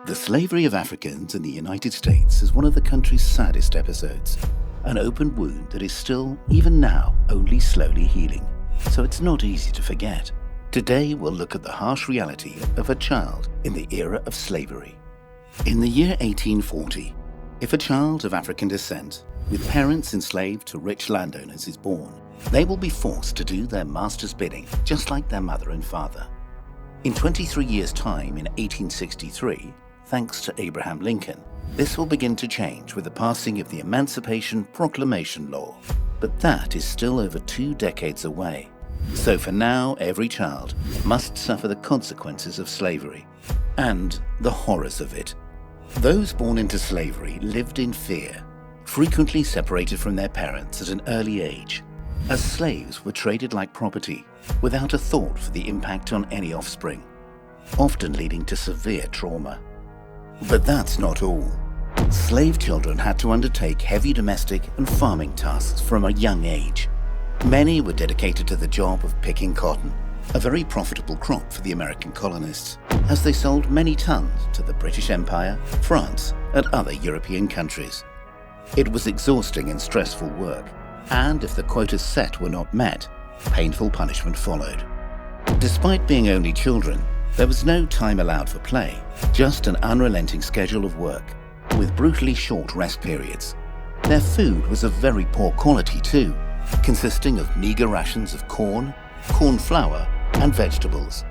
The slavery of Africans in the United States is one of the country's saddest episodes, an open wound that is still, even now, only slowly healing, so it's not easy to forget. Today we'll look at the harsh reality of a child in the era of slavery. In the year 1840, if a child of African descent, with parents enslaved to rich landowners, is born, they will be forced to do their master's bidding, just like their mother and father. In 23 years' time, in 1863, thanks to Abraham Lincoln, this will begin to change with the passing of the Emancipation Proclamation law. But that is still over 2 decades away. So for now, every child must suffer the consequences of slavery and the horrors of it. Those born into slavery lived in fear, frequently separated from their parents at an early age, as slaves were traded like property, without a thought for the impact on any offspring, often leading to severe trauma. But that's not all. Slave children had to undertake heavy domestic and farming tasks from a young age. Many were dedicated to the job of picking cotton, a very profitable crop for the American colonists, as they sold many tons to the British Empire, France, and other European countries. It was exhausting and stressful work, and if the quotas set were not met, painful punishment followed. Despite being only children, there was no time allowed for play, just an unrelenting schedule of work, with brutally short rest periods. Their food was of very poor quality too, consisting of meager rations of corn flour, and vegetables,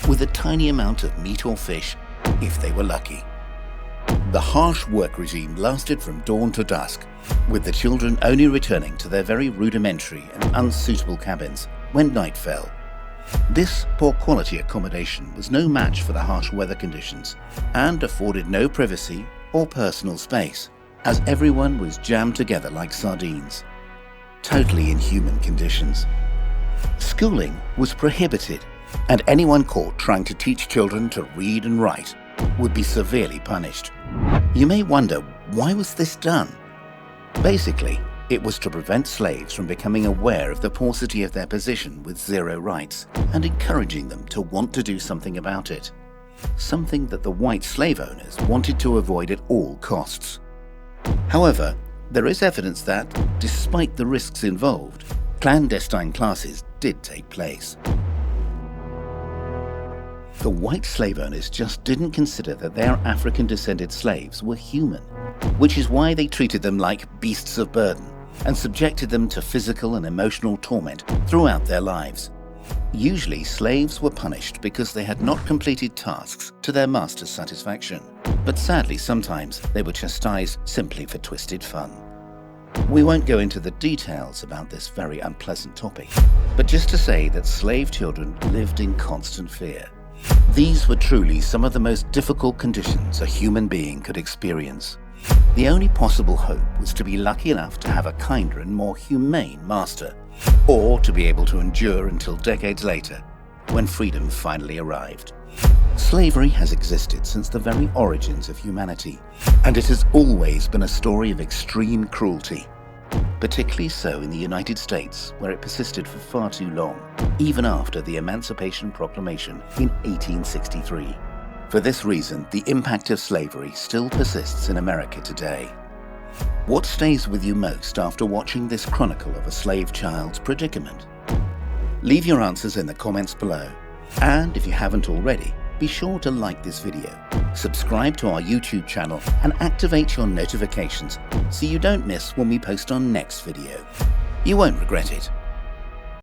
with a tiny amount of meat or fish if they were lucky. The harsh work regime lasted from dawn to dusk, with the children only returning to their very rudimentary and unsuitable cabins when night fell. This poor quality accommodation was no match for the harsh weather conditions and afforded no privacy or personal space, as everyone was jammed together like sardines. Totally inhuman conditions. Schooling was prohibited, and anyone caught trying to teach children to read and write would be severely punished. You may wonder, why was this done? Basically, it was to prevent slaves from becoming aware of the paucity of their position with zero rights and encouraging them to want to do something about it. Something that the white slave owners wanted to avoid at all costs. However, there is evidence that, despite the risks involved, clandestine classes did take place. The white slave owners just didn't consider that their African-descended slaves were human, which is why they treated them like beasts of burden and subjected them to physical and emotional torment throughout their lives. Usually, slaves were punished because they had not completed tasks to their master's satisfaction, but sadly sometimes they were chastised simply for twisted fun. We won't go into the details about this very unpleasant topic, but just to say that slave children lived in constant fear. These were truly some of the most difficult conditions a human being could experience. The only possible hope was to be lucky enough to have a kinder and more humane master, or to be able to endure until decades later, when freedom finally arrived. Slavery has existed since the very origins of humanity, and it has always been a story of extreme cruelty, particularly so in the United States, where it persisted for far too long, even after the Emancipation Proclamation in 1863. For this reason, the impact of slavery still persists in America today. What stays with you most after watching this chronicle of a slave child's predicament? Leave your answers in the comments below, and if you haven't already, be sure to like this video, subscribe to our YouTube channel, and activate your notifications so you don't miss when we post our next video. You won't regret it.